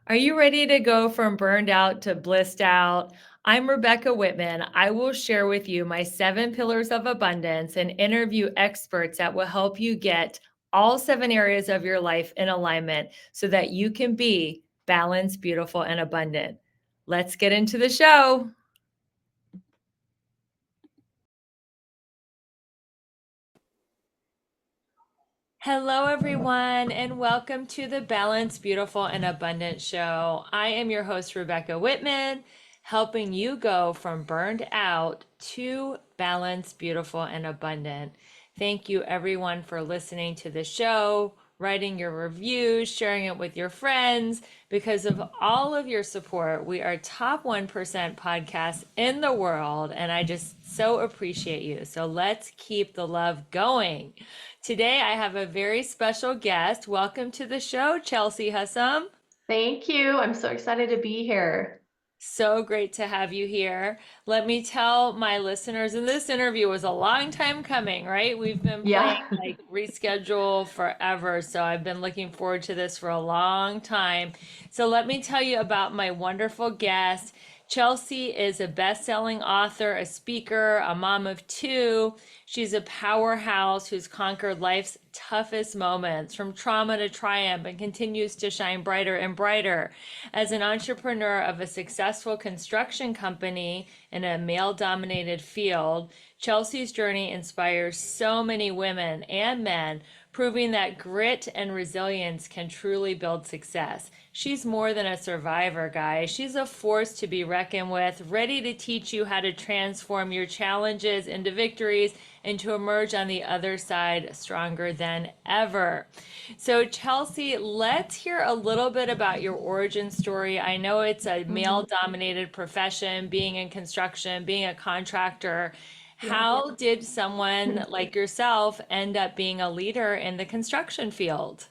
Are you ready to go from burned out to blissed out? I'm Rebecca Whitman. I will share with you my 7 pillars of abundance and interview experts that will help you get all 7 areas of your life in alignment so that you can be balanced, beautiful, and abundant. Let's get into the show. Hello, everyone, and welcome to the Balanced, Beautiful, and Abundant Show. I am your host, Rebecca Whitman, helping you go from burned out to balanced, beautiful, and abundant. Thank you, everyone, for listening to the show, writing your reviews, sharing it with your friends. Because of all of your support, we are top 1% podcast in the world, and I just so appreciate you. So let's keep the love going. Today, I have a very special guest. Welcome to the show, Chelsea Husum. Thank you. I'm so excited to be here. So great to have you here. Let me tell my listeners, and this interview was a long time coming, right? We've been playing Yeah. like reschedule forever. So I've been looking forward to this for a long time. So let me tell you about my wonderful guest. Chelsea is a best-selling author, a speaker, a mom of two. She's a powerhouse who's conquered life's toughest moments from trauma to triumph and continues to shine brighter and brighter. As an entrepreneur of a successful construction company in a male dominated field, Chelsea's journey inspires so many women and men, proving that grit and resilience can truly build success. She's more than a survivor, guys. She's a force to be reckoned with, ready to teach you how to transform your challenges into victories and to emerge on the other side stronger than ever. So, Chelsea, let's hear a little bit about your origin story. I know it's a Mhm. male dominated profession, being in construction, being a contractor. Yeah. How did someone like yourself end up being a leader in the construction field?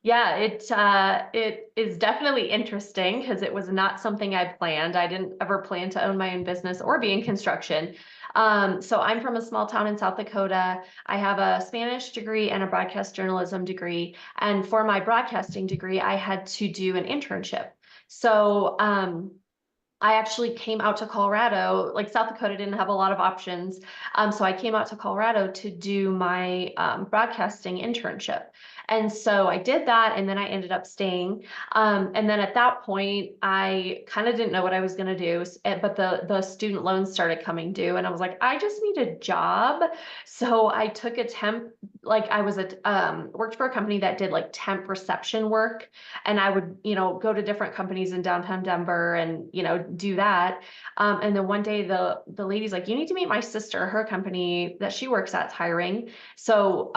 Yeah, it is definitely interesting because it was not something I planned. I didn't ever plan to own my own business or be in construction. So I'm from a small town in South Dakota. I have a Spanish degree and a broadcast journalism degree. And for my broadcasting degree, I had to do an internship. So I actually came out to Colorado. Like South Dakota didn't have a lot of options. So I came out to Colorado to do my broadcasting internship. And so I did that, and then I ended up staying. And then at that point, I kind of didn't know what I was going to do. But the student loans started coming due, and I was like, I just need a job. So I took a temp. Like I was worked for a company that did like temp reception work, and I would, go to different companies in downtown Denver and, do that. And then one day the lady's like, you need to meet my sister. Her company that she works at's hiring. So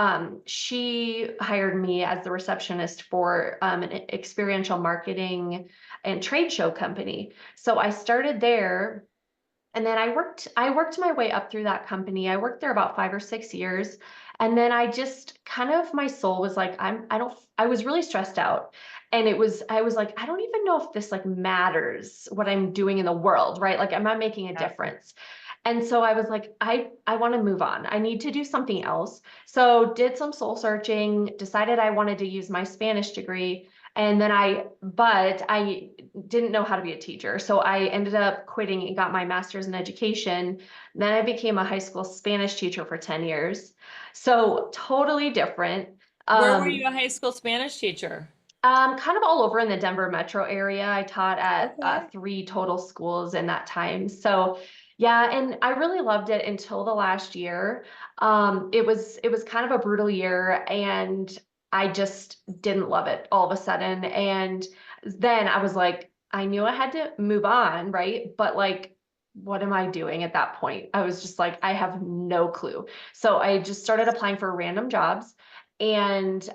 she hired me as the receptionist for an experiential marketing and trade show company. So I started there. And then I worked my way up through that company. I worked there about 5 or 6 years. And then I just kind of, my soul was like, I was really stressed out. And I was like, I don't even know if this like matters what I'm doing in the world, right? Like, am I making a difference? And so I was like, I want to move on. I need to do something else. So did some soul searching, decided I wanted to use my Spanish degree. And then but I didn't know how to be a teacher. So I ended up quitting and got my master's in education. Then I became a high school Spanish teacher for 10 years. So totally different. Where were you Um, a high school Spanish teacher? kind of all over in the Denver metro area. I taught at Okay. 3 total schools in that time. So yeah, and I really loved it until the last year. It was kind of a brutal year, and I just didn't love it all of a sudden. And then I was like, I knew I had to move on, right? But like, what am I doing at that point? I was just like, I have no clue. So I just started applying for random jobs, and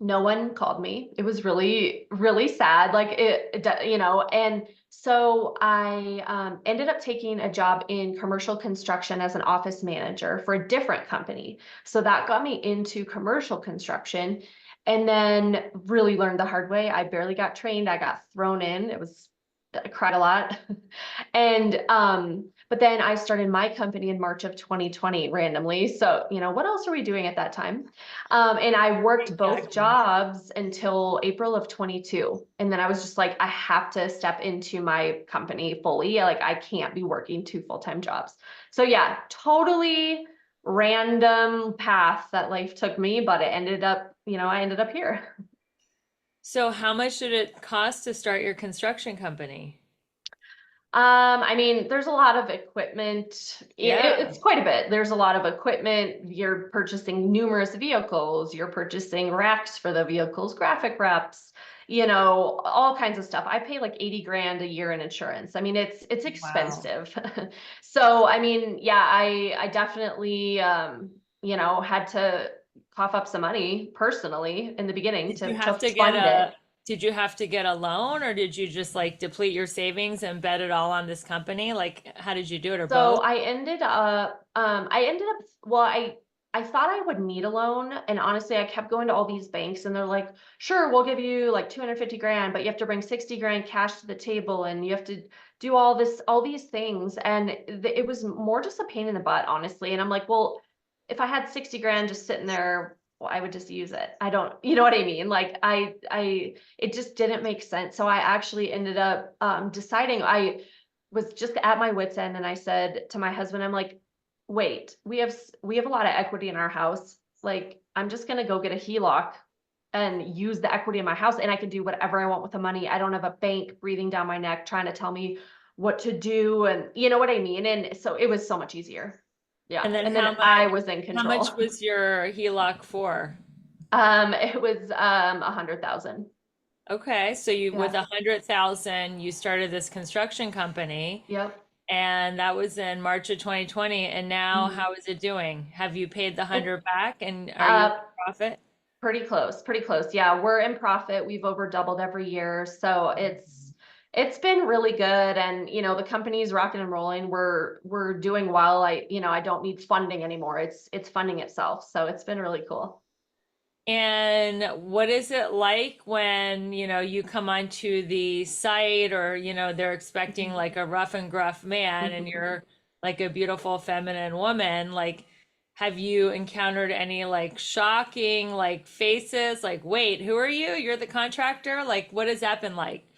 no one called me. It was really, really sad. Like and so I ended up taking a job in commercial construction as an office manager for a different company. So that got me into commercial construction, and then really learned the hard way. I barely got trained. I got thrown in. I cried a lot. And But then I started my company in March of 2020 randomly. So, what else are we doing at that time? And I worked both Exactly. jobs until April of 22. And then I was just like, I have to step into my company fully. Like, I can't be working two full-time jobs. So, yeah, totally random path that life took me, but it ended up, I ended up here. So how much did it cost to start your construction company? I mean, there's a lot of equipment. Yeah. It's quite a bit. There's a lot of equipment. You're purchasing numerous vehicles. You're purchasing racks for the vehicles, graphic wraps, all kinds of stuff. I pay like 80 grand a year in insurance. I mean, it's Wow. expensive. So, I mean, yeah, I definitely had to cough up some money personally in the beginning Did you to have to get fund it. a did you have to get a loan or did you just like deplete your savings and bet it all on this company? Like how did you do it or So both? well, I thought I would need a loan. And honestly, I kept going to all these banks and they're like, sure, we'll give you like 250 grand, but you have to bring 60 grand cash to the table and you have to do all these things. And it was more just a pain in the butt, honestly. And I'm like, well, if I had 60 grand just sitting there, well, I would just use it. I don't, you know what I mean? Like it just didn't make sense. So I actually ended up deciding was just at my wit's end and I said to my husband, I'm like, wait, we have a lot of equity in our house. Like, I'm just gonna go get a HELOC and use the equity in my house and I can do whatever I want with the money. I don't have a bank breathing down my neck trying to tell me what to do and you know what I mean? And so it was so much easier. Yeah. And then And then I was in how much control. was your HELOC for? It was 100,000. Okay, so you with Yeah. 100,000, you started this construction company, Yep. and that was in March of 2020. And now, Mhm. how is it doing? Have you paid the It 100 back, and are you in uh profit? Pretty close, pretty close. Yeah, we're in profit. We've over doubled every year. So it's been really good and the company's rocking and rolling. We're doing well. I don't need funding anymore. It's funding itself. So it's been really cool. And what is it like when, you come onto the site or, they're expecting like a rough and gruff man and you're like a beautiful feminine woman? Like, have you encountered any like shocking like faces? Like, wait, who are you? You're the contractor? Like, what has that been like?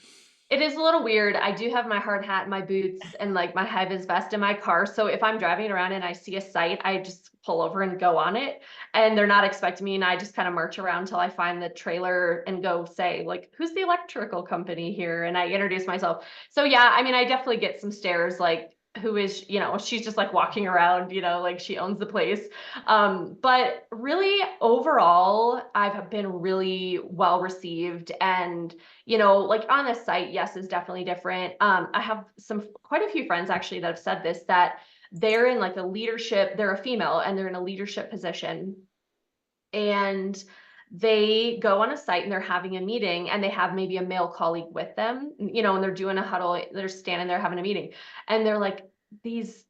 It is a little weird. I do have my hard hat, my boots, and like my high vis vest in my car. So if I'm driving around and I see a site, I just pull over and go on it. And they're not expecting me, and I just kind of march around until I find the trailer and go say, like, who's the electrical company here? And I introduce myself. So yeah, I mean, I definitely get some stares like, who is, she's just like walking around, like she owns the place. But really overall, I've been really well received and like on a site, yes, is definitely different. I have quite a few friends actually that have said this, that they're in like a leadership, they're a female and they're in a leadership position and they go on a site and they're having a meeting and they have maybe a male colleague with them, and they're doing a huddle, they're standing there having a meeting and they're like, these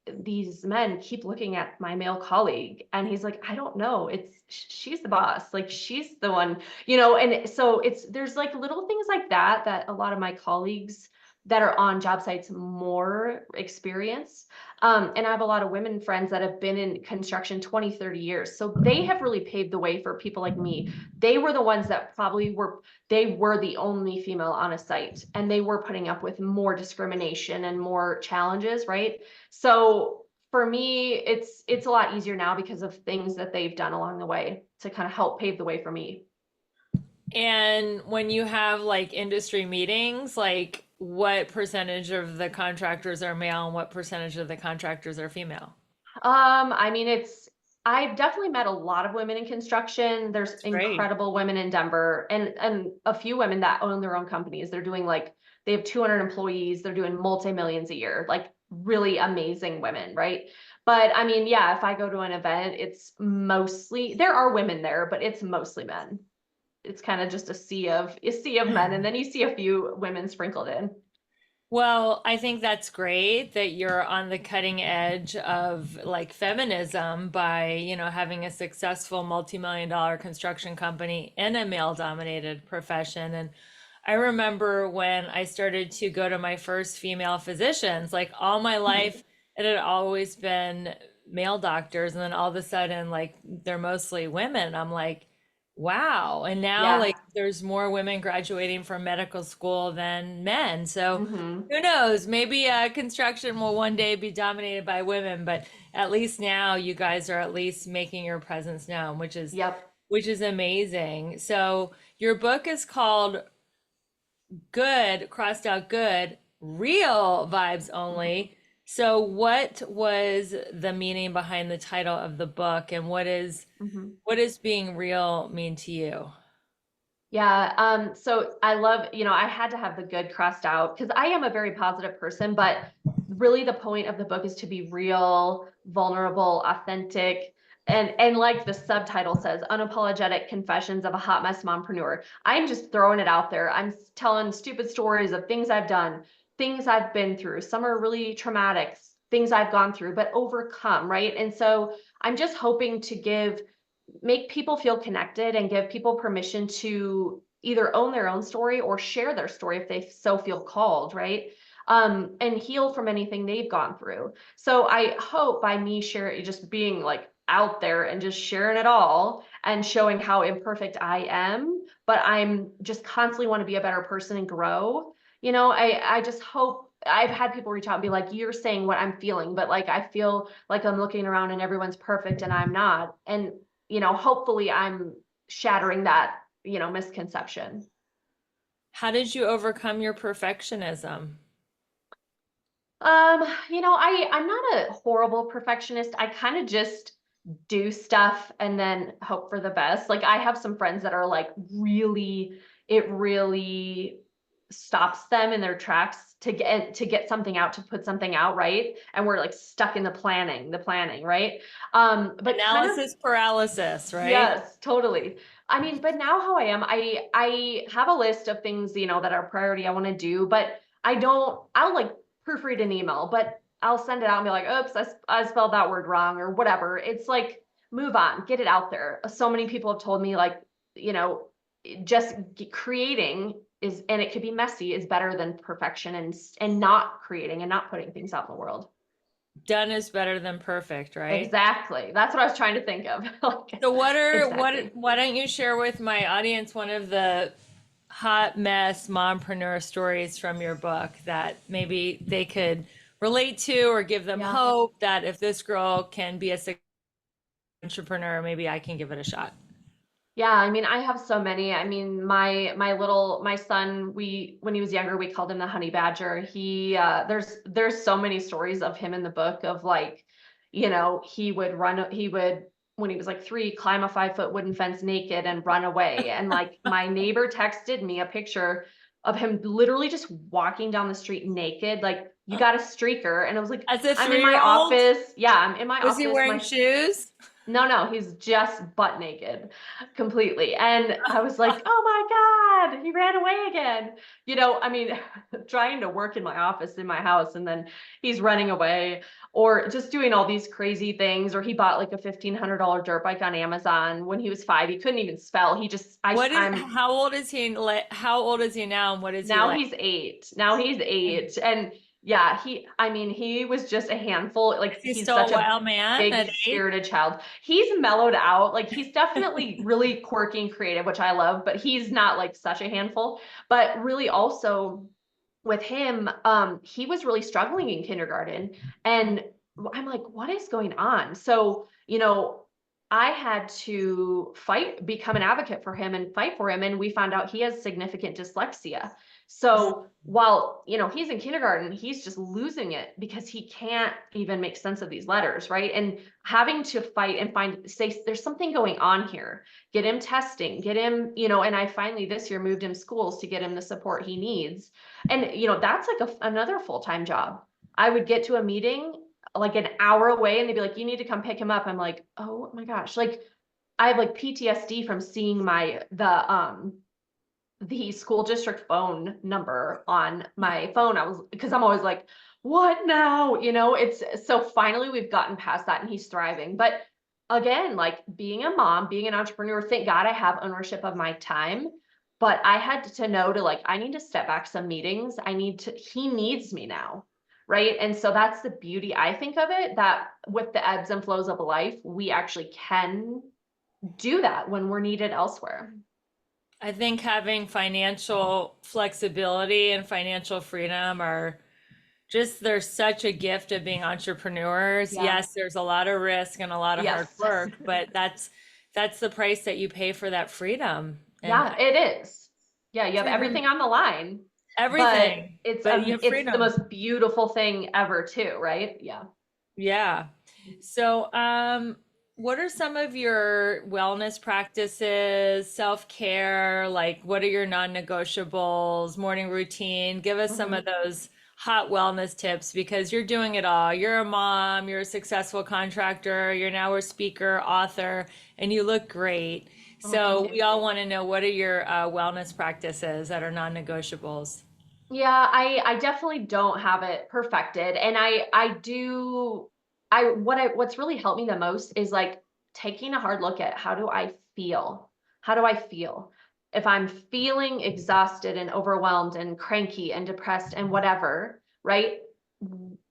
men keep looking at my male colleague and he's like, I don't know, she's the boss, like she's the one, and so there's like little things like that that a lot of my colleagues that are on job sites more experience. And I have a lot of women friends that have been in construction 20, 30 years. So they have really paved the way for people like me. They were the ones that they were the only female on a site and they were putting up with more discrimination and more challenges, right? So for me, it's a lot easier now because of things that they've done along the way to kind of help pave the way for me. And when you have like industry meetings, like what percentage of the contractors are male and what percentage of the contractors are female? I mean, I've definitely met a lot of women in construction. There's That's great. incredible women in Denver and a few women that own their own companies. They're doing like they have 200 employees. They're doing multi-millions a year, like really amazing women, right? But I mean, yeah, if I go to an event, there are women there, but it's mostly men. It's kind of just a sea of men, and then you see a few women sprinkled in. Well, I think that's great that you're on the cutting edge of like feminism by, having a successful multi-million dollar construction company in a male-dominated profession. And I remember when I started to go to my first female physicians, like all my life, it had always been male doctors, and then all of a sudden, like, they're mostly women. I'm like, wow. And now, Yeah. like, there's more women graduating from medical school than men. So Hmm. who knows? Maybe construction will one day be dominated by women, but at least now you guys are at least making your presence known, Yep. which is amazing. So your book is called Good, crossed out Good, Real Vibes Mhm. Only. So what was the meaning behind the title of the book, and Mhm. what does being real mean to you? Yeah, so I love, I had to have the good crossed out because I am a very positive person, but really the point of the book is to be real, vulnerable, authentic, and like the subtitle says, unapologetic confessions of a hot mess mompreneur. I'm just throwing it out there. telling stupid stories of things I've done, things I've been through. Some are really traumatic, things I've gone through, but overcome, right? And so I'm just hoping to make people feel connected and give people permission to either own their own story or share their story if they so feel called, right? And heal from anything they've gone through. So I hope by me sharing, just being like out there and just sharing it all and showing how imperfect I am, but I'm just constantly want to be a better person and grow. I just hope. I've had people reach out and be like, you're saying what I'm feeling, but like I feel like I'm looking around and everyone's perfect and I'm not. And hopefully I'm shattering that, misconception. How did you overcome your perfectionism? I'm not a horrible perfectionist. I kind of just do stuff and then hope for the best. Like I have some friends that are like it really stops them in their tracks to get something out, to put something out, right? And we're like stuck in the planning, right? But kind of. Analysis paralysis, right? Yes, totally. I mean, but now how I am, I have a list of things, that are priority I want to do, but I'll like proofread an email, but I'll send it out and be like, oops, I spelled that word wrong or whatever. It's like, move on, get it out there. So many people have told me like, you know, creating and it could be messy, is better than perfection and not creating and not putting things out in the world. Done is better than perfect, right? Exactly. That's what I was trying to think of. Like, So exactly. why don't you share with my audience one of the hot mess mompreneur stories from your book that maybe they could relate to, or give them Yeah. hope that if this girl can be a successful entrepreneur, maybe I can give it a shot. Yeah, I mean, I have so many. I mean, my son, when he was younger, we called him the honey badger. There's so many stories of him in the book of like, he would, when he was like 3, climb a 5-foot wooden fence naked and run away. And like my neighbor texted me a picture of him literally just walking down the street naked, like, you got a streaker. And I was like, As a I'm in my 3-year-old, office. Yeah, I'm in my was he office. wearing shoes? No, no, he's just butt naked completely. And I was like, oh my God, he ran away again. I mean, trying to work in my office in my house and then he's running away, or just doing all these crazy things. Or he bought like a $1,500 dirt bike on Amazon when he was 5. He couldn't even spell. I'm How old is he? How old is he now, and what is he Now like? he's 8. Now he's 8. And yeah, I mean, he was just a handful. Like Is he he's still a such a wild man big at 8? spirited child. He's mellowed out. Like he's definitely really quirky and creative, which I love, but he's not like such a handful. But really also with him, he was really struggling in kindergarten. And I'm like, what is going on? So, I had to become an advocate for him and fight for him. And we found out he has significant dyslexia. So while, he's in kindergarten, he's just losing it because he can't even make sense of these letters, right? And having to fight and say, there's something going on here. Get him testing, get him, and I finally this year moved him schools to get him the support he needs. And, that's like another full-time job. I would get to a meeting like an hour away and they'd be like, you need to come pick him up. I'm like, oh my gosh. Like I have like PTSD from seeing the school district phone number on my phone. Because I'm always like, what now? It's so finally we've gotten past that and he's thriving. But again, like being a mom, being an entrepreneur, thank God I have ownership of my time. But I had to know to like, I need to step back some meetings. He needs me now. right? And so that's the beauty, I think, of it, that with the ebbs and flows of life, we actually can do that when we're needed elsewhere. I think having financial flexibility and financial freedom are just, there's such a gift of being entrepreneurs. Yeah. Yes, there's a lot of risk and a lot of hard Yes. work, but that's the price that you pay for that freedom. And Yeah, it is. Yeah, you have freedom, everything on the line, but everything, it's but you have it's the freedom. most beautiful thing ever too, right? Yeah. Yeah. So, what are some of your wellness practices, self-care? Like, what are your non-negotiables, morning routine? Give us some of Mhm. those hot wellness tips because you're doing it all. You're a mom, you're a successful contractor, you're now a speaker, author, and you look great. Oh, thank So, we you. all want to know, what are your wellness practices that are non-negotiables? Yeah, I definitely don't have it perfected, and I do what's really helped me the most is like taking a hard look at how do I feel? How do I feel? If I'm feeling exhausted and overwhelmed and cranky and depressed and whatever, right?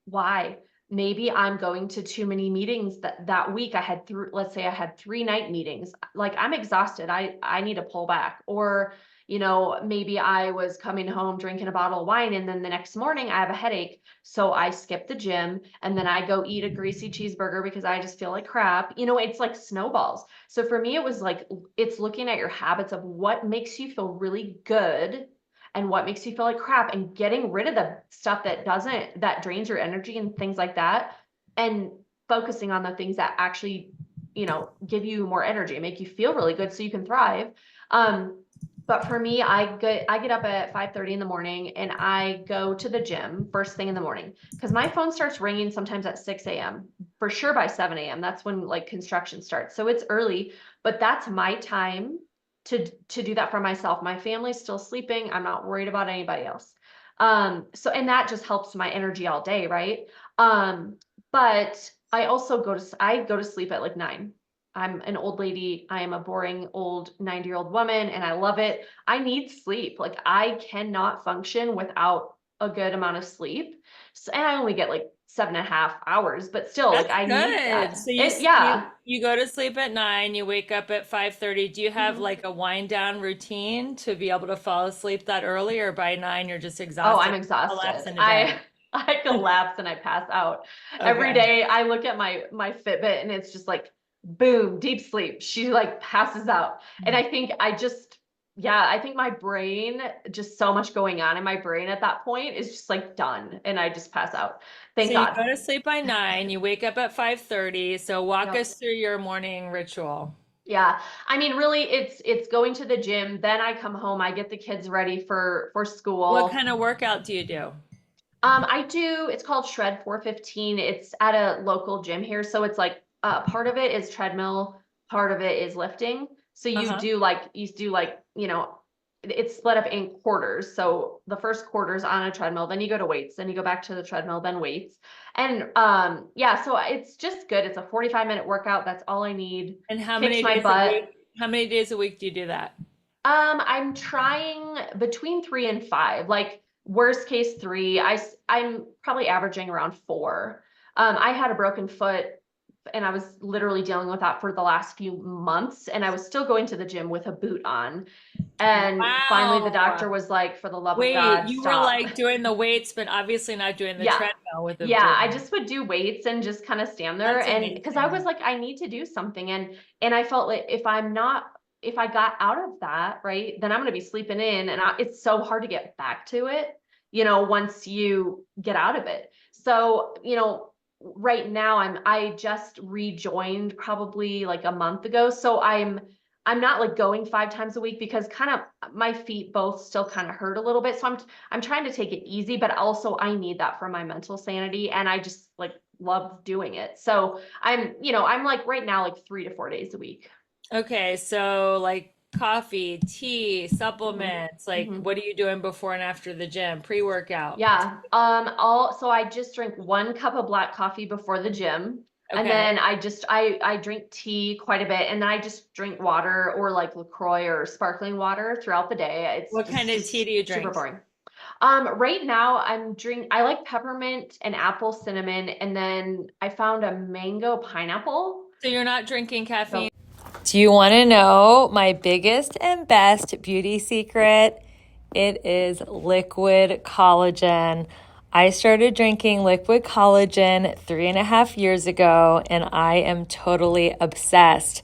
Why? Maybe I'm going to too many meetings that week. I had let's say I had 3 night meetings. Like I'm exhausted. I need to pull back. Or maybe I was coming home drinking a bottle of wine and then the next morning I have a headache. So I skip the gym and then I go eat a greasy cheeseburger because I just feel like crap. It's like snowballs. So for me, it was like, it's looking at your habits of what makes you feel really good and what makes you feel like crap and getting rid of the stuff that drains your energy and things like that. And focusing on the things that actually, give you more energy and make you feel really good so you can thrive. Um, but for me, I get up at 5:30 in the morning and I go to the gym first thing in the morning because my phone starts ringing sometimes at 6 a.m. For sure by 7 a.m. That's when like construction starts. So it's early, but that's my time to do that for myself. My family's still sleeping. I'm not worried about anybody else. So and that just helps my energy all day, right? Um, but I go to sleep at like 9. I'm an old lady. I am a boring old 90-year-old woman and I love it. I need sleep. Like I cannot function without a good amount of sleep. So, and I only get like 7.5 hours, but still like That's I need good. that. So It, yeah. you go to sleep at 9, you wake up at 5:30. Do you have Mhm. like a wind down routine to be able to fall asleep that early, or by 9 you're just Oh, exhausted, I'm collapse exhausted. into bed? I collapse and I pass out. Every Okay. day I look at my Fitbit and it's just like boom, deep sleep. She like passes out. And I think I think my brain, just so much going on in my brain at that point is just like done and I just pass out. So Thank you God. go to sleep by 9, you wake up at 5:30. So walk Yep. us through your morning ritual. Yeah. I mean, really it's going to the gym, then I come home, I get the kids ready for What school. kind of workout do you do? It's called Shred 415. It's at a local gym here. So it's like part of it is treadmill, part of it is lifting. So Uh-huh. you do like, it's split up in quarters. So the first quarter is on a treadmill, then you go to weights, then you go back to the treadmill, then weights. And yeah, so it's just good. It's a 45-minute workout. That's all I need. And how Kicks many my days a butt. week? How many days a week do you do that? I'm trying between 3 and 5. Like worst case 3. I'm probably averaging around 4. I had a broken foot and I was literally dealing with that for the last few months, and I was still going to the gym with a boot on. And finally, the doctor Wow. was like, "For the love of Wait, God, you were stop." like doing the weights, but obviously not doing the Yeah. treadmill with a Yeah, boot I on. just would do weights and just kind of stand there, That's and because I was amazing. like, I need to do something, and I felt like if I got out of that, right, then I'm going to be sleeping in, and it's so hard to get back to it, once you get out of it. So, right now I just rejoined probably like a month ago, so I'm not like going 5 times a week because kind of my feet both still kind of hurt a little bit. So I'm trying to take it easy, but also I need that for my mental sanity and I just like love doing it. So I'm like right now like 3 to 4 days a week. Okay, so like coffee, tea, Hmm. supplements, like Hmm. what are you doing before and after the gym? Pre-workout. Yeah. So I just drink 1 cup of black coffee before the gym. And Okay. then I drink tea quite a bit and then I just drink water or like LaCroix or sparkling water throughout the day. It's What kind just of tea just do you super drink? boring. Right now I like peppermint and apple cinnamon, and then I found a mango pineapple. So you're not drinking caffeine? So Do you want to know my biggest and best beauty secret? It is liquid collagen. I started drinking liquid collagen 3.5 years ago, and I am totally obsessed.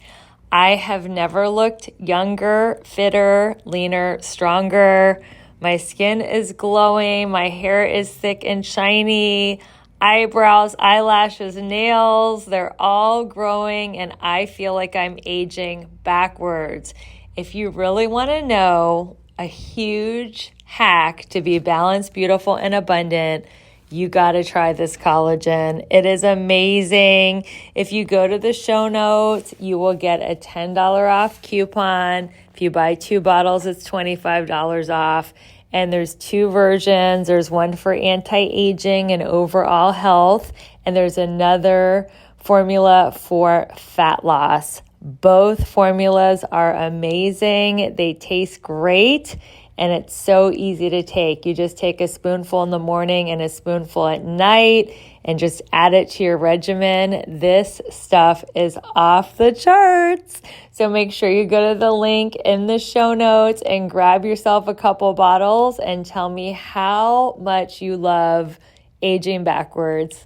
I have never looked younger, fitter, leaner, stronger. My skin is glowing. My hair is thick and shiny. Eyebrows, eyelashes, nails, they're all growing, and I feel like I'm aging backwards. If you really want to know a huge hack to be balanced, beautiful, and abundant, you got to try this collagen. It is amazing. If you go to the show notes, you will get a $10 off coupon. If you buy 2 bottles, it's $25 off. And there's 2 versions. There's one for anti-aging and overall health, and there's another formula for fat loss. Both formulas are amazing. They taste great, and it's so easy to take. You just take a spoonful in the morning and a spoonful at night and just add it to your regimen. This stuff is off the charts. So make sure you go to the link in the show notes and grab yourself a couple bottles and tell me how much you love aging backwards.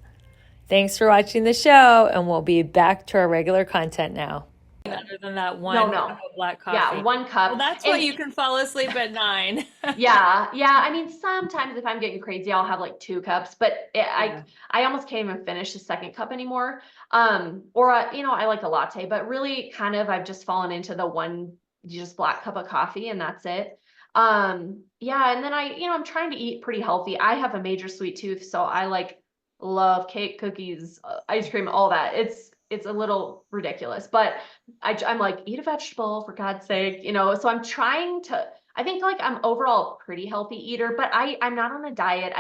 Thanks for watching the show, and we'll be back to our regular content now. Other than that no, one cup no. of black Yeah, coffee. one Well, cup. that's why And you can fall asleep at 9. yeah. I mean, sometimes if I'm getting crazy, I'll have like 2 cups, but Yeah. I almost can't even finish the second cup anymore. Or I like a latte, but really kind of I've just fallen into the one just black cup of coffee and that's it. Yeah, and then I'm trying to eat pretty healthy. I have a major sweet tooth, so I like love cake, cookies, ice cream, all that. It's a little ridiculous, but I'm like, eat a vegetable for God's sake, so I'm trying to. I think like I'm overall a pretty healthy eater, but I'm not on a diet.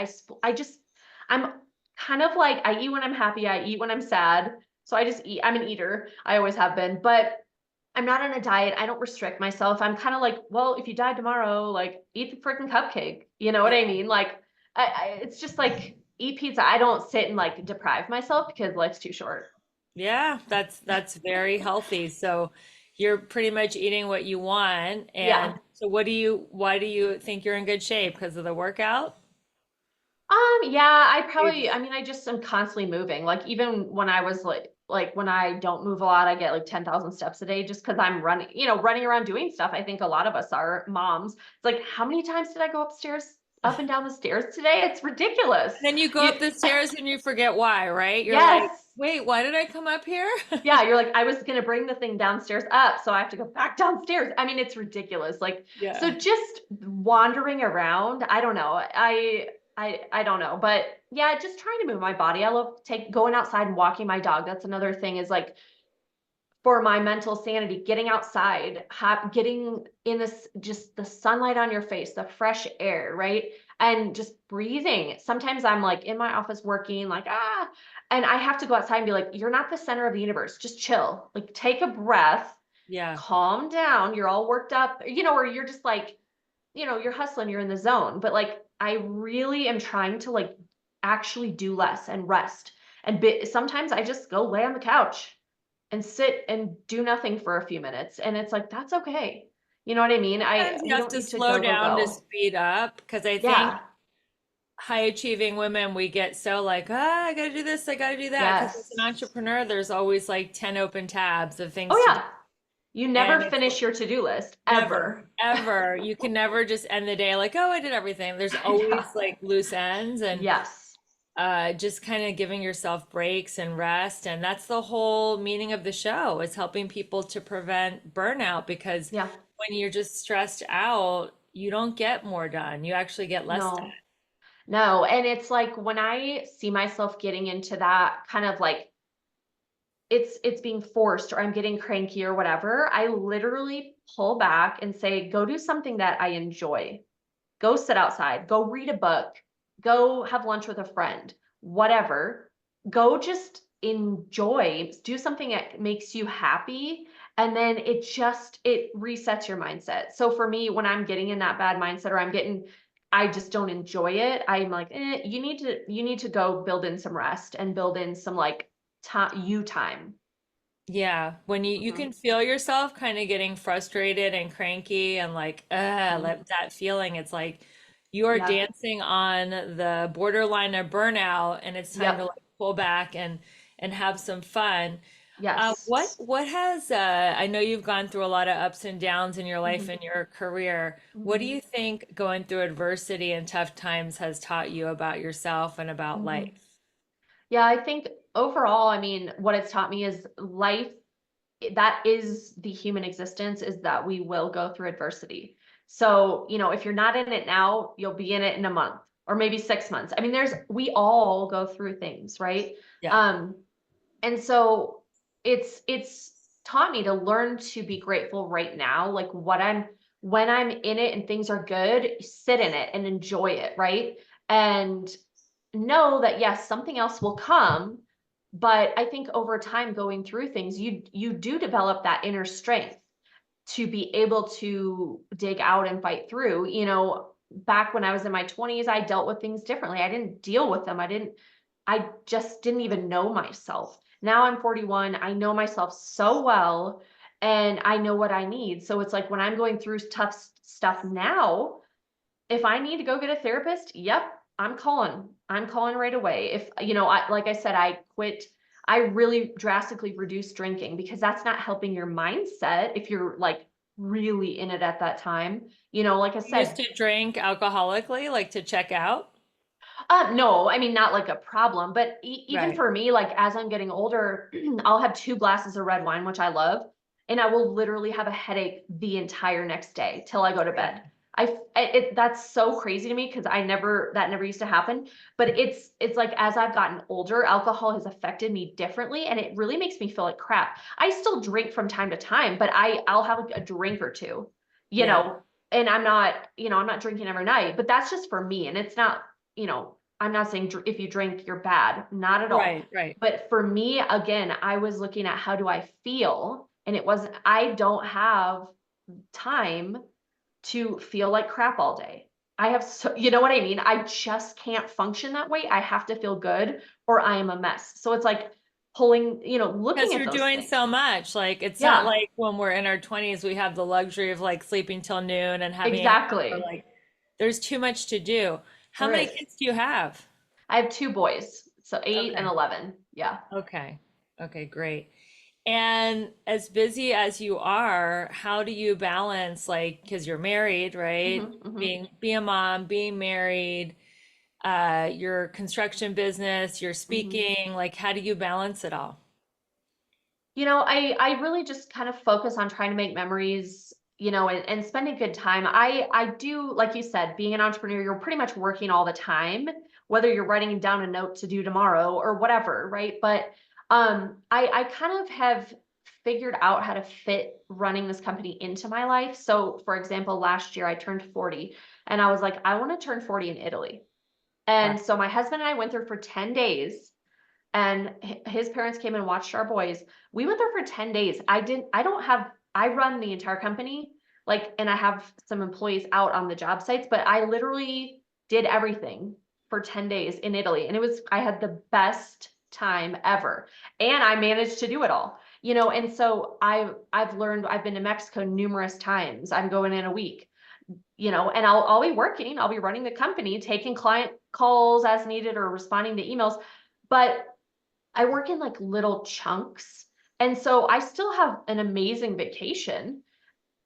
I'm kind of like I eat when I'm happy, I eat when I'm sad. So I just eat. I'm an eater. I always have been, but I'm not on a diet. I don't restrict myself. I'm kind of like, well, if you die tomorrow, like eat the freaking cupcake. You know what I mean? Like it's just like eat pizza. I don't sit and like deprive myself because life's too short. Yeah, that's very healthy. So you're pretty much eating what you want. And Yeah. so why do you think you're in good shape? Because of the workout? Yeah, You just, I mean, I just am constantly moving. Like even when I was like when I don't move a lot, I get like 10,000 steps a day just because I'm running around doing stuff. I think a lot of us are moms. It's like, how many times did I go up and down the stairs today? It's ridiculous. then you go You, up the stairs and you forget why, right? You're like, yes. wait, why did I come up here? Yeah, you're like, I was gonna bring the thing downstairs up, so I have to go back downstairs. I mean, it's ridiculous. Like, so Yeah. just wandering around, I don't know. I don't know, but yeah, just trying to move my body. I love going outside and walking my dog. That's another thing is like for my mental sanity, getting outside, getting in this just the sunlight on your face, the fresh air, right? And just breathing. Sometimes I'm like in my office working, like, and I have to go outside and be like, you're not the center of the universe. Just chill. Like, take a breath, Yeah. calm down. You're all worked up, or you're just like, you're hustling, you're in the zone. But like, I really am trying to like actually do less and rest. And sometimes I just go lay on the couch and sit and do nothing for a few minutes. And it's like, that's okay. You know what I mean? Sometimes you We have don't to need to slow go, go, down to go. speed up because I think Yeah. high achieving women, we get so like, I gotta do this, I gotta do that. Because as an Yes. entrepreneur, there's always like 10 open tabs of things Oh, to do. yeah. You never And it's finish your to-do list never, ever. ever, you can never just end the day like, oh, I did everything. There's Yeah. always like loose ends and Yes. just kind of giving yourself breaks and rest. And that's the whole meaning of the show is helping people to prevent burnout because Yeah. when you're just stressed out, you don't get more done. You actually get less done. No. No. And it's like when I see myself getting into that kind of like it's being forced or I'm getting cranky or whatever, I literally pull back and say, go do something that I enjoy. Go sit outside, go read a book, go have lunch with a friend, whatever. Go just enjoy, do something that makes you happy. And then it resets your mindset. So for me, when I'm getting in that bad mindset or I just don't enjoy it, I'm like, you need to go build in some rest and build in some like time. Yeah, when you Mhm. can feel yourself kind of getting frustrated and cranky and like, Mhm. like that feeling. It's like you are Yeah. dancing on the borderline of burnout, and it's time to Yep. like pull back and have some fun. Yes. What has I know you've gone through a lot of ups and downs in your life Mhm. and your career. What do Mhm. you think going through adversity and tough times has taught you about yourself and about Mhm. life? Yeah, I think overall, I mean, what it's taught me is life, that is the human existence, is that we will go through adversity. So, if you're not in it now, you'll be in it in a month or maybe 6 months. I mean, we all go through things, right? Yeah. Um, and so it's taught me to learn to be grateful right now, like when I'm in it and things are good, sit in it and enjoy it, right? And know that yes, something else will come, but I think over time going through things, you do develop that inner strength to be able to dig out and fight through. Back when I was in my 20s, I dealt with things differently. I didn't deal with them. I just didn't even know myself. Now I'm 41. I know myself so well and I know what I need. So it's like when I'm going through tough stuff now, if I need to go get a therapist, yep, I'm calling. I'm calling right away. If, like I said, I really drastically reduced drinking because that's not helping your mindset if you're like really in it at that time. Like I You used said, to drink alcoholically, like to check out? no, I mean, not like a problem, but even Right. for me, like as I'm getting older, I'll have 2 glasses of red wine, which I love, and I will literally have a headache the entire next day till I go to Yeah. bed. That's so crazy to me because that never used to happen. But it's like as I've gotten older, alcohol has affected me differently, and it really makes me feel like crap. I still drink from time to time, but I'll have like a drink or two, you Yeah. know, and I'm not drinking every night, but that's just for me, and it's not, I'm not saying if you drink, you're bad, not at all. Right, right. But for me, again, I was looking at how do I feel? And I don't have time to feel like crap all day. I have you know what I mean? I just can't function that way. I have to feel good or I am a mess. So it's like looking Because at you're those doing things. so much. Like it's not Yeah, like when we're in our 20s we have the luxury of like sleeping till noon and having an hour. exactly. Like there's too much to do. How There many is. kids do you have? I have 2 boys, so 8 and Okay. 11. Yeah. Okay. Okay, great. And as busy as you are, how do you balance like because you're married, right? Hmm. Hmm. Being a mom, being married, your construction business, your Hmm. speaking, like how do you balance it all? I really just kind of focus on trying to make memories, and spend a good time. I do, like you said, being an entrepreneur, you're pretty much working all the time, whether you're writing down a note to do tomorrow or whatever, right? But I kind of have figured out how to fit running this company into my life. So for example, last year I turned 40 and I was like, I want to turn 40 in Italy. Wow. And so my husband and I went there for 10 days and his parents came and watched our boys. We went there for 10 days. I run the entire company, like, and I have some employees out on the job sites, but I literally did everything for 10 days in Italy. And I had the best time ever. And I managed to do it all, and so I've learned, I've been to Mexico numerous times. I'm going in a week, and I'll be working, I'll be running the company, taking client calls as needed or responding to emails. But I work in like little chunks. And so I still have an amazing vacation,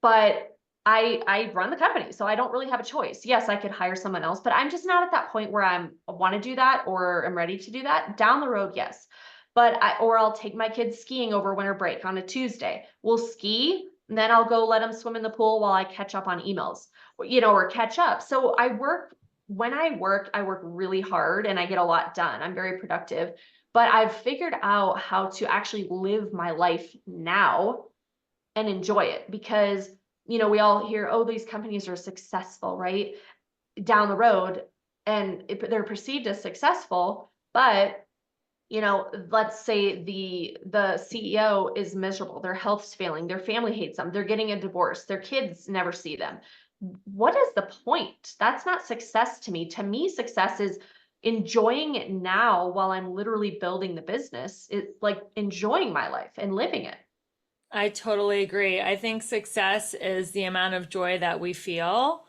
but I run the company, so I don't really have a choice. Yes, I could hire someone else, but I'm just not at that point where I want to do that or I'm ready to do that. Down the road, yes. Or I'll take my kids skiing over winter break on a Tuesday. We'll ski, and then I'll go let them swim in the pool while I catch up on emails, or catch up. So I work really hard and I get a lot done. I'm very productive, but I've figured out how to actually live my life now and enjoy it because we all hear, oh, these companies are successful, right, down the road, and they're perceived as successful, but let's say the CEO is miserable, their health's failing, their family hates them, they're getting a divorce, their kids never see them. what is the point? That's not success to me. To me, success is enjoying it now while I'm literally building the business. It's like enjoying my life and living it. I totally agree. I think success is the amount of joy that we feel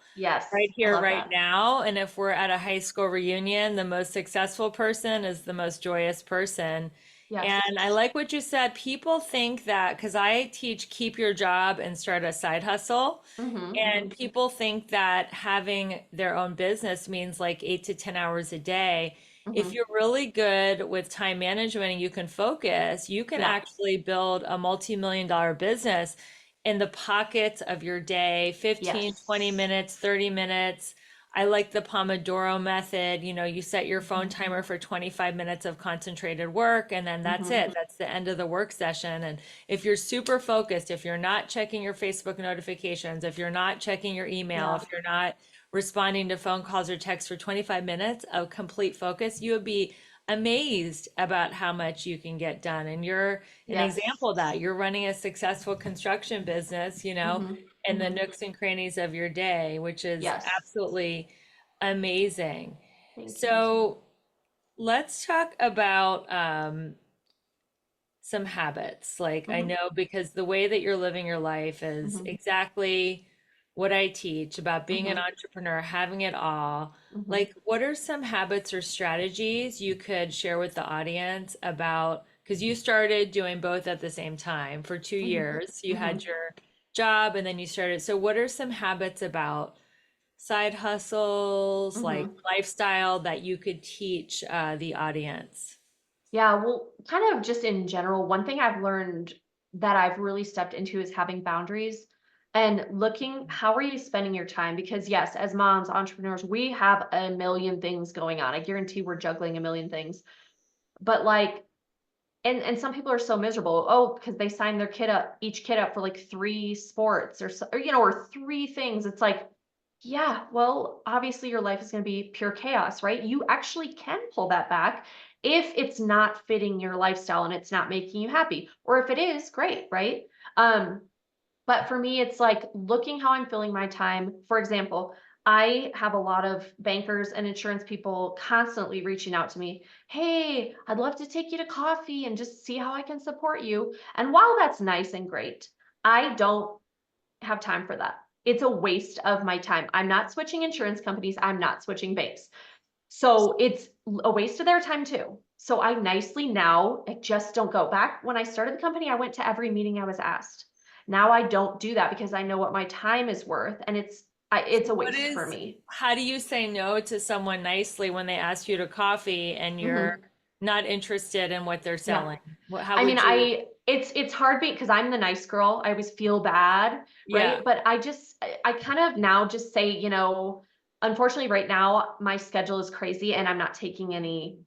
right Yes, I here, love right that. now. And if we're at a high school reunion, the most successful person is the most joyous person. Yes. And I like what you said. People think that because I teach keep your job and start a side hustle. Mm-hmm. And people think that having their own business means like 8 to 10 hours a day. If Mm-hmm. you're really good with time management and you can focus, you can Yeah. actually build a multi-million-dollar business in the pockets of your day, 15, 20 Yes. minutes, 30 minutes. I like the Pomodoro method. You know, you set your phone Mm-hmm. timer for 25 minutes of concentrated work, and then that's Mm-hmm. it. That's the end of the work session. And if you're super focused, if you're not checking your Facebook notifications, if you're not checking your email, Yeah. if you're not responding to phone calls or texts for 25 minutes of complete focus, you would be amazed about how much you can get done. And you're an Yes. example of that. You're running a successful construction business, Mm-hmm. in the Mm-hmm. nooks and crannies of your day, which is Yes. absolutely amazing. Thank you. So let's talk about some habits. Like I Mm-hmm. know because the way that you're living your life is Mm-hmm. exactly what I teach about being an Mm-hmm. entrepreneur, having it all. Mm-hmm. Like, what are some habits or strategies you could share with the audience about? Because you started doing both at the same time for two Mm-hmm. years. You Mm-hmm. had your job and then you started. So, what are some habits about side hustles, like Mm-hmm. lifestyle that you could teach the audience? Yeah, well, kind of just in general, one thing I've learned that I've really stepped into is having boundaries and looking how are you spending your time? Because yes, as moms, entrepreneurs, we have a million things going on. I guarantee we're juggling a million things. But like and some people are so miserable. Oh, because they sign their kid up, each kid up for like 3 sports or so, or, or 3 things. It's like, yeah, well, obviously your life is going to be pure chaos, right? You actually can pull that back if it's not fitting your lifestyle and it's not making you happy. Or if it is, great, right? Um, but for me, it's like looking how I'm filling my time. For example, I have a lot of bankers and insurance people constantly reaching out to me. Hey, I'd love to take you to coffee and just see how I can support you. And while that's nice and great, I don't have time for that. It's a waste of my time. I'm not switching insurance companies. I'm not switching banks. So it's a waste of their time too. So I nicely now, I just don't go back. When I started the company, I went to every meeting I was asked. Now I don't do that because I know what my time is worth and it's a What waste for is, me. how do you say no to someone nicely when they ask you to coffee and you're Mhm. not interested in what they're Yeah. selling? How I mean, would you? it's hard because I'm the nice girl. I always feel bad, Yeah. right? But I kind of now just say, unfortunately right now my schedule is crazy and I'm not taking any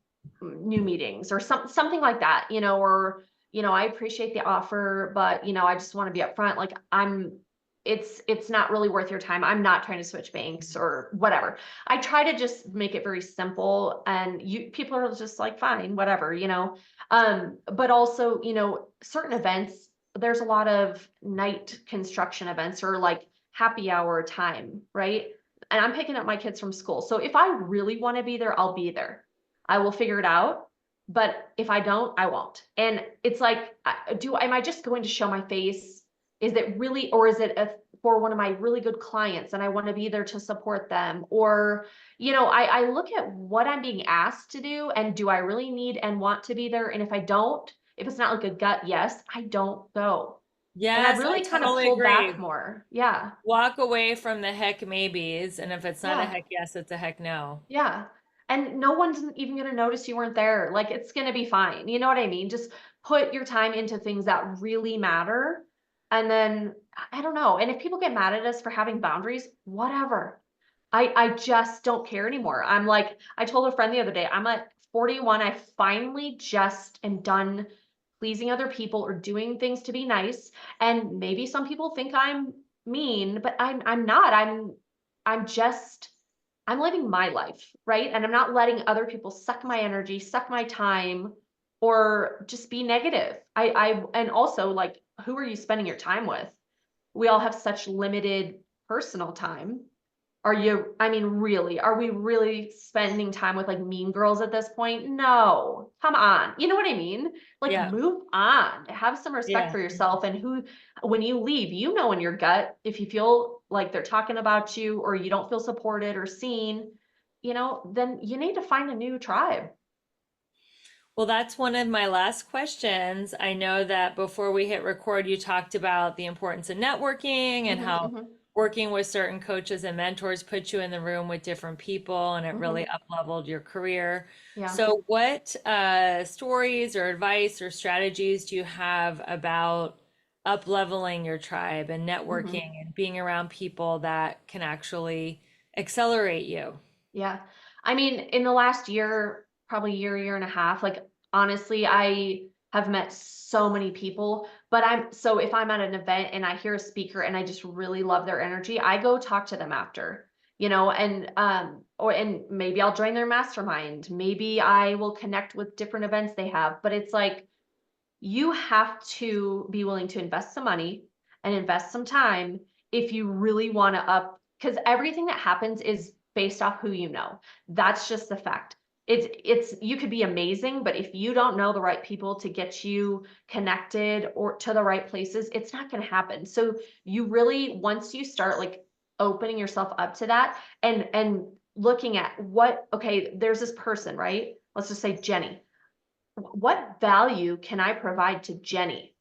new meetings or something like that, or I appreciate the offer, but I just want to be upfront. Like it's not really worth your time. I'm not trying to switch banks or whatever. I try to just make it very simple and you people are just like, fine, whatever. But also, certain events, there's a lot of night construction events or like happy hour time, right? And I'm picking up my kids from school. So if I really want to be there, I'll be there. I will figure it out. But if I don't, I won't. And it's like, am I just going to show my face? Is it really, or is it for one of my really good clients and I want to be there to support them? Or I look at what I'm being asked to do and do I really need and want to be there? And if I don't, if it's not like a gut yes, I don't go. And I've Yes, I really kind of totally pulled back agree. more. Yeah. Walk away from the heck maybes, and if it's not a Yeah. heck yes, it's a heck no. Yeah. And no one's even going to notice you weren't there. Like it's going to be fine. You know what I mean? Just put your time into things that really matter. And then I don't know. And if people get mad at us for having boundaries, whatever. I just don't care anymore. I'm like, I told a friend the other day, I'm at 41. I finally just am done pleasing other people or doing things to be nice. And maybe some people think I'm mean, but I'm not. I'm just I'm living my life, right? And I'm not letting other people suck my energy, suck my time, or just be negative. And also like, who are you spending your time with? We all have such limited personal time? I mean, really, are we really spending time with like mean girls at this point? No, come on. You know what I mean? Like, Yeah. move on, have some respect Yeah. for yourself. And when you leave, you know, in your gut, if you feel like they're talking about you or you don't feel supported or seen, then you need to find a new tribe. Well, that's one of my last questions. I know that before we hit record, you talked about the importance of networking and Hmm. how Hmm. working with certain coaches and mentors put you in the room with different people and it really Hmm. up-leveled your career. Yeah. So, what stories or advice or strategies do you have about up-leveling your tribe and Hmm. networking and being around people that can actually accelerate you? Yeah. I mean, in the last year, probably year and a half, like honestly, I have met so many people, but so if I'm at an event and I hear a speaker and I just really love their energy, I go talk to them after, and maybe I'll join their mastermind. Maybe I will connect with different events they have, but it's like you have to be willing to invest some money and invest some time if you really want to because everything that happens is based off who you know. That's just the fact. It's you could be amazing, but if you don't know the right people to get you connected or to the right places, it's not going to happen. So you really, once you start like opening yourself up to that and looking at okay, there's this person, right? Let's just say Jenny. What value can I provide to Jenny?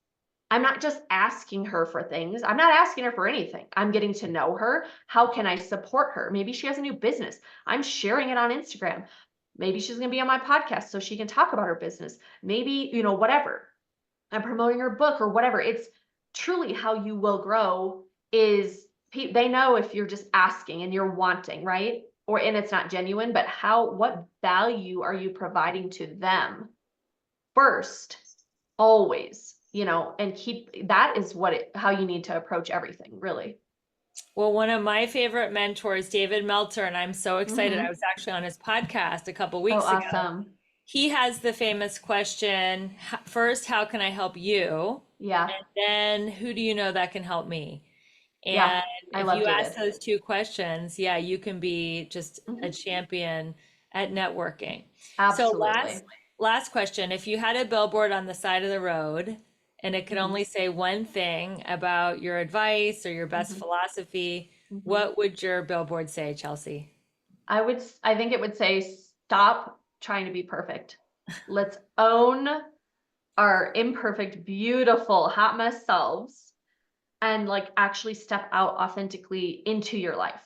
I'm not just asking her for things. I'm not asking her for anything. I'm getting to know her. How can I support her? Maybe she has a new business. I'm sharing it on Instagram. Maybe she's going to be on my podcast so she can talk about her business. Maybe, whatever. I'm promoting her book or whatever. It's truly how you will grow is they know if you're just asking and you're wanting, right? And it's not genuine, but what value are you providing to them? First, always, and keep that is how you need to approach everything, really. Well, one of my favorite mentors, David Meltzer, and I'm so excited. I Hmm. was actually on his podcast a couple Oh, weeks ago. awesome. He has the famous question, first, how can I help you? Yeah. And then, who do you know that can help me? Yeah. And I if love you ask David. those two questions, yeah, you can be just a Hmm. champion at networking. So Absolutely. last question, if you had a billboard on the side of the road and it could Hmm. only say one thing about your advice or your best Hmm. philosophy, Hmm. what would your billboard say, Chelsea? I think it would say, stop trying to be perfect. Let's own our imperfect, beautiful, hot mess selves and like actually step out authentically into your life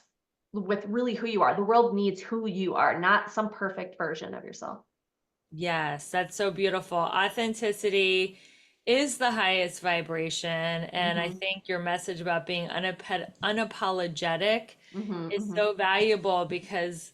with really who you are. The world needs who you are, not some perfect version of yourself. Yes, that's so beautiful. Authenticity is the highest vibration. And I Hmm. think your message about being unapologetic Hmm. is Hmm. so valuable because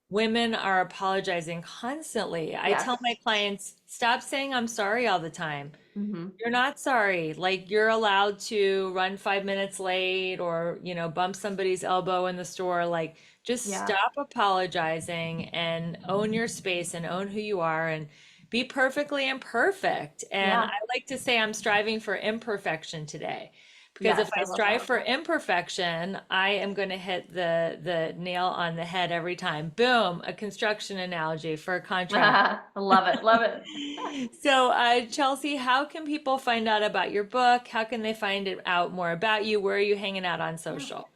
women are apologizing constantly. I tell my Yes. clients, stop saying I'm sorry all the time. Hmm. You're not sorry. Like you're allowed to run 5 minutes late or, bump somebody's elbow in the store. Like just Yeah. stop apologizing and own your space and own who you are and be perfectly imperfect. And I Yeah. like to say I'm striving for imperfection today. Because if Yes, I I love strive that. for imperfection, I am going to hit the nail on the head every time. Boom, a construction analogy for a contract. I love it. Love it. So, Chelsea, how can people find out about your book? How can they find out more about you? Where are you hanging out on Yeah. social?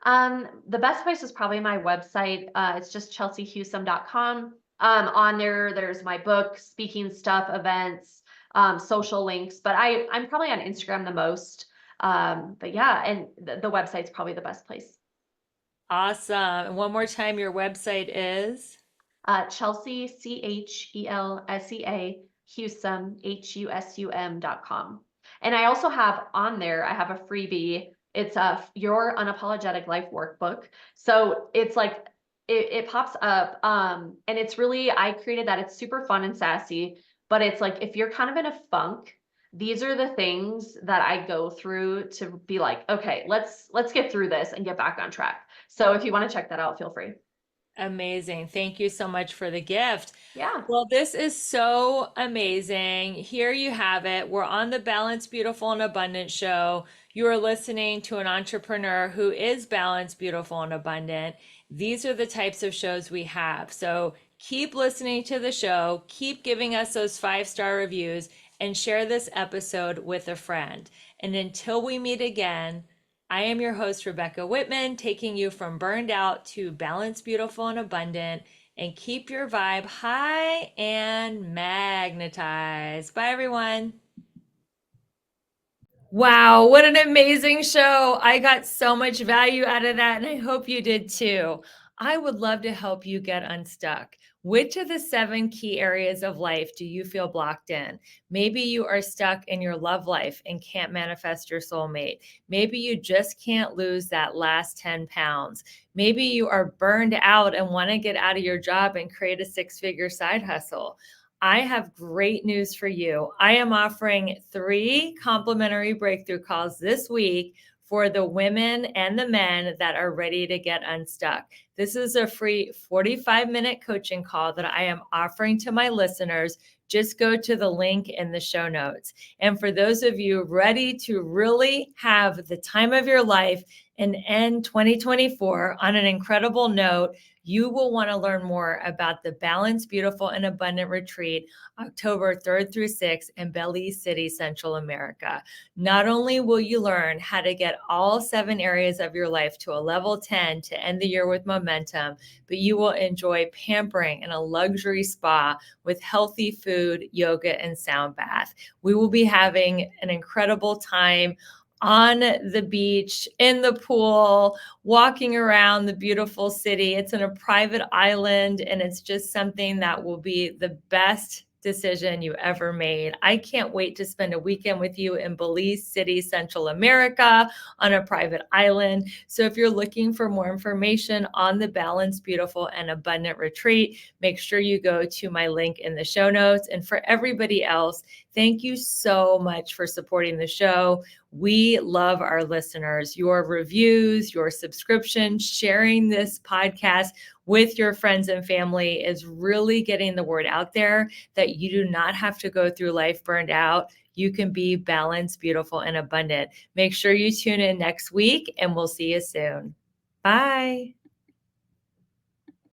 The best place is probably my website. It's just chelseahusum.com. On there, there's my book, speaking stuff, events, social links, but I'm probably on Instagram the most. But yeah, and the website's probably the best place. Awesome. And one more time, your website is? Chelsea, Chelsea, Husum, Husum.com. And I also have on there, I have a freebie. It's Your Unapologetic Life Workbook. So it's like, it pops up. And it's really, I created that. It's super fun and sassy, but it's like, if you're kind of in a funk, these are the things that I go through to be like, okay, let's get through this and get back on track. So if you want to check that out, feel free. Amazing. Thank you so much for the gift. Yeah. Well, this is so amazing. Here you have it. We're on the Balanced, Beautiful, and Abundant show. You are listening to an entrepreneur who is balanced, beautiful, and abundant. These are the types of shows we have. So keep listening to the show, keep giving us those 5-star reviews, and share this episode with a friend. And until we meet again, I am your host, Rebecca Whitman, taking you from burned out to balanced, beautiful, and abundant. And keep your vibe high and magnetized. Bye, everyone. Wow, what an amazing show. I got so much value out of that, and I hope you did too. I would love to help you get unstuck. Which of the 7 key areas of life do you feel blocked in? Maybe you are stuck in your love life and can't manifest your soulmate. Maybe you just can't lose that last 10 pounds. Maybe you are burned out and want to get out of your job and create a 6-figure side hustle. I have great news for you. I am offering 3 complimentary breakthrough calls this week for the women and the men that are ready to get unstuck. This is a free 45-minute coaching call that I am offering to my listeners. Just go to the link in the show notes. And for those of you ready to really have the time of your life and end 2024 on an incredible note, you will want to learn more about the Balanced, Beautiful, and Abundant Retreat, October 3rd through 6th in Belize City, Central America. Not only will you learn how to get all 7 areas of your life to a level 10 to end the year with momentum, but you will enjoy pampering in a luxury spa with healthy food, yoga, and sound bath. We will be having an incredible time on the beach, in the pool, walking around the beautiful city. It's in a private island, and it's just something that will be the best decision you ever made. I can't wait to spend a weekend with you in Belize City, Central America, on a private island. So if you're looking for more information on the Balanced, Beautiful, and Abundant Retreat, make sure you go to my link in the show notes. And for everybody else, thank you so much for supporting the show. We love our listeners. Your reviews, your subscription, sharing this podcast with your friends and family is really getting the word out there that you do not have to go through life burned out. You can be balanced, beautiful, and abundant. Make sure you tune in next week, and we'll see you soon. Bye.